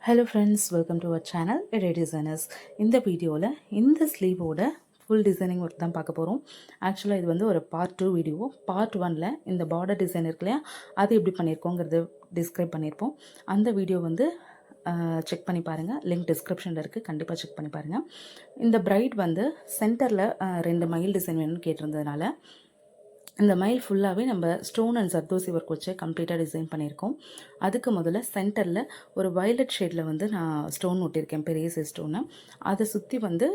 Hello friends, welcome to our channel Red Designers. இந்த வீடியோவில் இந்த ஸ்லீவோட ஃபுல் டிசைனிங் ஒர்க் தான் பார்க்க போகிறோம். ஆக்சுவலாக இது வந்து ஒரு பார்ட் 2 வீடியோ. பார்ட் 1ல் இந்த பார்டர் டிசைன் இருக்கு இல்லையா, அது எப்படி பண்ணியிருக்கோங்கிறது டிஸ்கிரைப் பண்ணியிருப்போம். அந்த வீடியோ வந்து செக் பண்ணி பாருங்கள், லிங்க் டிஸ்கிரிப்ஷனில் இருக்குது, கண்டிப்பாக செக் பண்ணி பாருங்கள். இந்த பிரைட் வந்து சென்டரில் 2 மயில் டிசைன் வேணும்னு கேட்டிருந்ததுனால இந்த மயில் ஃபுல்லாகவே நம்ம ஸ்டோன் அண்ட் சர்தோசி ஒர்க் வச்சு கம்ப்ளீட்டாக டிசைன் பண்ணியிருக்கோம். அதுக்கு முதல்ல சென்டரில் ஒரு வயலட் ஷேடில் வந்து நான் ஸ்டோன் ஒட்டியிருக்கேன், பெரிய சைஸ் ஸ்டோனு. அதை சுற்றி வந்து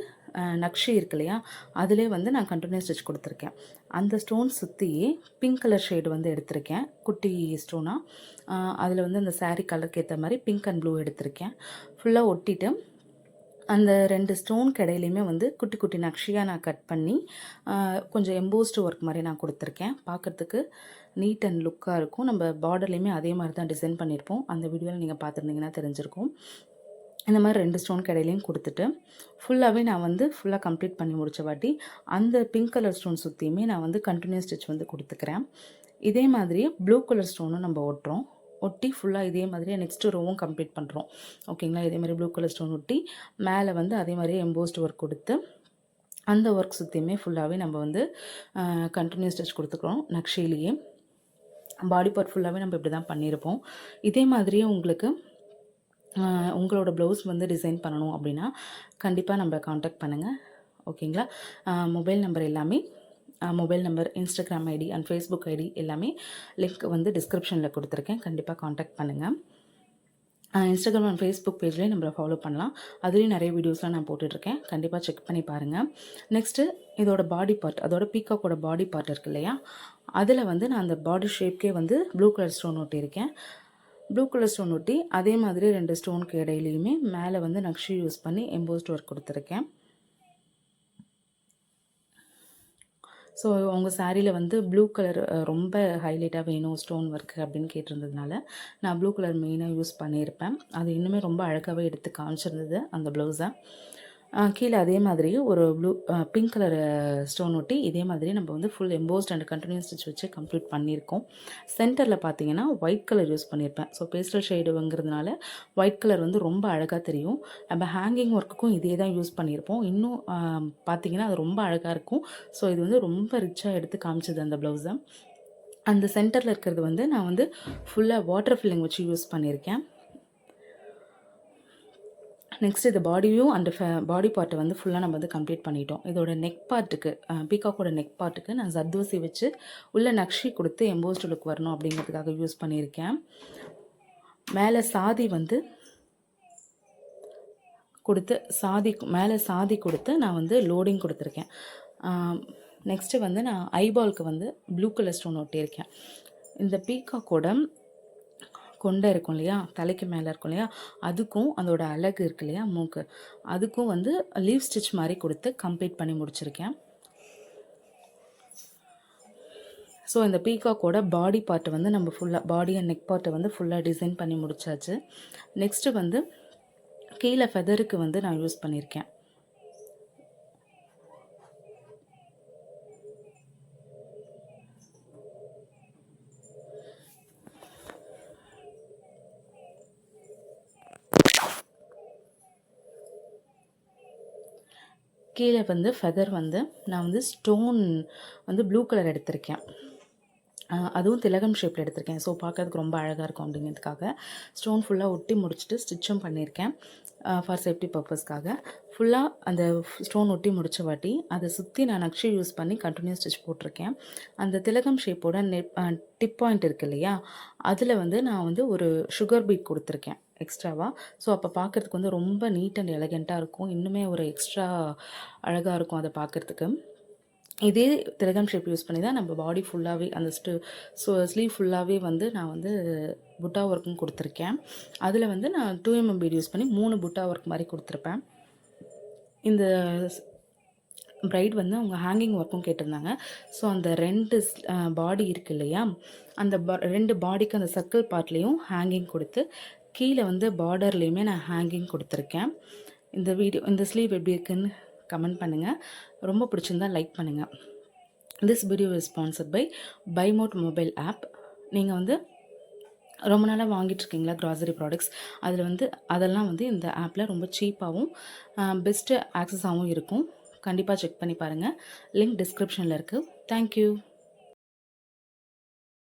நக்ஷி இருக்கு இல்லையா, அதிலே வந்து நான் கண்டினியூஸ் ஸ்டிச் கொடுத்துருக்கேன். அந்த ஸ்டோன் சுற்றியே பிங்க் கலர் ஷேடு வந்து எடுத்திருக்கேன், குட்டி ஸ்டோனாக. அதில் வந்து அந்த சாரீ கலருக்கு ஏற்ற மாதிரி பிங்க் அண்ட் ப்ளூ எடுத்திருக்கேன். ஃபுல்லாக ஒட்டிட்டு அந்த 2 ஸ்டோனுக்கு இடையிலையுமே வந்து குட்டி குட்டி நக்ஷியாக நான் கட் பண்ணி கொஞ்சம் எம்போஸ்டு ஒர்க் மாதிரி நான் கொடுத்துருக்கேன். பார்க்குறதுக்கு நீட் அண்ட் லுக்காக இருக்கும். நம்ம பார்டர்லேயுமே அதே மாதிரி தான் டிசைன் பண்ணியிருப்போம். அந்த வீடியோவில் நீங்கள் பார்த்துருந்தீங்கன்னா தெரிஞ்சிருக்கும். இந்த மாதிரி 2 ஸ்டோன் கடையிலையும் கொடுத்துட்டு ஃபுல்லாகவே நான் வந்து ஃபுல்லாக கம்ப்ளீட் பண்ணி முடித்த வாட்டி அந்த பிங்க் கலர் ஸ்டோன் சுற்றியுமே நான் வந்து கண்டினியூஸ் ஸ்டிச் வந்து கொடுத்துக்கிறேன். இதே மாதிரியே ப்ளூ கலர் ஸ்டோனும் நம்ம ஒட்டுறோம். ஒட்டி ஃபுல்லாக இதே மாதிரியே நெக்ஸ்ட்டு ரோவும் கம்ப்ளீட் பண்ணுறோம். ஓகேங்களா, இதே மாதிரி ப்ளூ கலர் ஸ்டோன் ஒட்டி மேலே வந்து அதே மாதிரியே எம்போஸ்ட் ஒர்க் கொடுத்து அந்த ஒர்க் சுற்றியுமே ஃபுல்லாகவே நம்ம வந்து கண்டினியூஸ் ஸ்டிச் கொடுத்துக்கிறோம். நக்ஷிலேயே பாடி பார்ட் ஃபுல்லாகவே நம்ம இப்படி தான் பண்ணியிருப்போம். இதே மாதிரியே உங்களுக்கு உங்களோட ப்ளவுஸ் வந்து டிசைன் பண்ணணும் அப்படின்னா கண்டிப்பாக நம்மளை காண்டாக்ட் பண்ணுங்கள். ஓகேங்களா, மொபைல் நம்பர் எல்லாமே, mobile number, Instagram ID and Facebook ID எல்லாமே லிங்க் வந்து டிஸ்கிரிப்ஷனில் கொடுத்துருக்கேன். கண்டிப்பாக காண்டாக்ட் பண்ணுங்கள். இன்ஸ்டாகிராம் அண்ட் ஃபேஸ்புக் பேஜ்லேயே நம்மளை ஃபாலோ பண்ணலாம். அதுலேயும் நிறைய வீடியோஸ்லாம் நான் போட்டுட்ருக்கேன், கண்டிப்பாக செக் பண்ணி பாருங்கள். நெக்ஸ்ட்டு இதோட பாடி பார்ட், அதோட பீகாக்கோட பாடி பார்ட் இருக்கு இல்லையா, அதில் வந்து நான் அந்த பாடி ஷேப்கே வந்து ப்ளூ கலர் ஸ்டோன் ஒட்டியிருக்கேன். ப்ளூ கலர் ஸ்டோன் ஒட்டி அதே மாதிரி 2 ஸ்டோனுக்கு இடையிலையுமே மேலே வந்து நக்ஷி யூஸ் பண்ணி எம்போஸ்ட் ஒர்க் கொடுத்துருக்கேன். ஸோ உங்கள் சாரியில் வந்து ப்ளூ கலர் ரொம்ப ஹைலைட்டாக வேணும் ஸ்டோன் ஒர்க்கு அப்படின்னு கேட்டிருந்ததுனால நான் ப்ளூ கலர் மெயினாக யூஸ் பண்ணியிருப்பேன். அது இன்னுமே ரொம்ப அழகாகவே எடுத்து காமிச்சிருந்தது அந்த ப்ளவுஸை. கீழே அதே மாதிரி ஒரு பிங்க் கலர் ஸ்டோன் ஒட்டி இதே மாதிரி நம்ம வந்து full embossed and continuous stitch வச்சு கம்ப்ளீட் பண்ணியிருக்கோம். சென்டரில் பார்த்தீங்கன்னா ஒயிட் கலர் யூஸ் பண்ணியிருப்பேன். ஸோ பேஸ்டல் ஷேடுங்கிறதுனால ஒயிட் கலர் வந்து ரொம்ப அழகாக தெரியும். நம்ம ஹேங்கிங் ஒர்க்குக்கும் இதே தான் யூஸ் பண்ணியிருப்போம். இன்னும் பார்த்தீங்கன்னா அது ரொம்ப அழகாக இருக்கும். ஸோ இது வந்து ரொம்ப ரிச்சாக எடுத்து காமிச்சது அந்த ப்ளவுஸை. அந்த சென்டரில் இருக்கிறது வந்து நான் வந்து ஃபுல்லாக வாட்டர் ஃபில்லிங் வச்சு யூஸ் பண்ணியிருக்கேன். நெக்ஸ்ட் இது பாடியும் அந்த பாடி பார்ட்டை வந்து ஃபுல்லாக நம்ம வந்து கம்ப்ளீட் பண்ணிட்டோம். இதோட நெக் பார்ட்டுக்கு, பீகாக்கோட நெக் பார்ட்டுக்கு நான் ஜர்தோசி வச்சு உள்ள நக்ஷி கொடுத்து எம்போஸ்டு லுக் வரணும் அப்படிங்கிறதுக்காக யூஸ் பண்ணியிருக்கேன். மேலே சாதி வந்து கொடுத்து மேலே சாதி கொடுத்து நான் வந்து லோடிங் கொடுத்துருக்கேன். நெக்ஸ்ட்டு வந்து நான் ஐபால்க்கு வந்து ப்ளூ கலர் ஸ்டோன் ஒட்டியிருக்கேன். இந்த பீகாக்கோட கொண்டை இருக்கும் இல்லையா, தலைக்கு மேலே இருக்கும் இல்லையா, அதுக்கும் அதோட அழகு இருக்கு இல்லையா, மூக்கு, அதுக்கும் வந்து லீவ் ஸ்டிச் மாதிரி கொடுத்து கம்ப்ளீட் பண்ணி முடிச்சிருக்கேன். ஸோ இந்த பீகாக்கோட பாடி பார்ட்டை வந்து நம்ம ஃபுல்லாக, பாடி அண்ட் நெக் பார்ட்டை வந்து ஃபுல்லாக டிசைன் பண்ணி முடிச்சாச்சு. நெக்ஸ்ட்டு வந்து கீழே ஃபெதருக்கு வந்து நான் யூஸ் பண்ணியிருக்கேன். கீழே வந்து ஃபெதர் வந்து நான் வந்து ஸ்டோன் வந்து ப்ளூ கலர் எடுத்திருக்கேன். அதுவும் திலகம் ஷேப்பில் எடுத்திருக்கேன். ஸோ பார்க்கறதுக்கு ரொம்ப அழகாக இருக்கும் அப்படிங்கிறதுக்காக ஸ்டோன் ஃபுல்லாக ஒட்டி முடிச்சுட்டு ஸ்டிச்சும் பண்ணியிருக்கேன் ஃபார் சேஃப்டி பர்பஸ்க்காக. ஃபுல்லாக அந்த ஸ்டோன் ஒட்டி முடித்த வாட்டி அதை சுற்றி நான் நக்ஷி யூஸ் பண்ணி கண்டினியூஸ் ஸ்டிச் போட்டிருக்கேன். அந்த திலகம் ஷேப்போட டிப் பாயிண்ட் இருக்குது இல்லையா, அதில் வந்து நான் வந்து ஒரு சுகர் பீட் கொடுத்துருக்கேன் எக்ஸ்ட்ராவாக. ஸோ அப்போ பார்க்குறதுக்கு வந்து ரொம்ப நீட் அண்ட் எலகெண்ட்டாக இருக்கும், இன்னுமே ஒரு எக்ஸ்ட்ரா அழகாக இருக்கும் அதை பார்க்குறதுக்கு. இதே திலகம் ஷேப் யூஸ் பண்ணி தான் நம்ம பாடி ஃபுல்லாகவே அந்த ஸ்லீவ் ஃபுல்லாகவே வந்து நான் வந்து புட்டா ஒர்க்கும் கொடுத்துருக்கேன். அதில் வந்து நான் 2mm பீட் யூஸ் பண்ணி 3 புட்டா ஒர்க் மாதிரி கொடுத்துருப்பேன். இந்த பிரைட் வந்து அவங்க ஹேங்கிங் ஒர்க்கும் கேட்டிருந்தாங்க. ஸோ அந்த 2 பாடி இருக்குது இல்லையா, அந்த 2 பாடிக்கு அந்த சர்க்கிள் பார்ட்லேயும் ஹேங்கிங் கொடுத்து கீழே வந்து பார்டர்லேயுமே நான் ஹேங்கிங் கொடுத்துருக்கேன். இந்த ஸ்லீவ் எப்படி இருக்குன்னு கமெண்ட் பண்ணுங்கள். ரொம்ப பிடிச்சிருந்தால் லைக் பண்ணுங்கள். This video is sponsored by Bymot mobile app. நீங்கள் வந்து ரொம்ப நாளாக வாங்கிட்டுருக்கீங்களா க்ராசரி ப்ராடக்ட்ஸ், அதில் வந்து அதெல்லாம் வந்து இந்த ஆப்பில் ரொம்ப சீப்பாகவும் பெஸ்ட்டு ஆக்சஸாகவும் இருக்கும். கண்டிப்பாக செக் பண்ணி பாருங்கள். லிங்க் டிஸ்கிரிப்ஷனில் இருக்குது. தேங்க்யூ.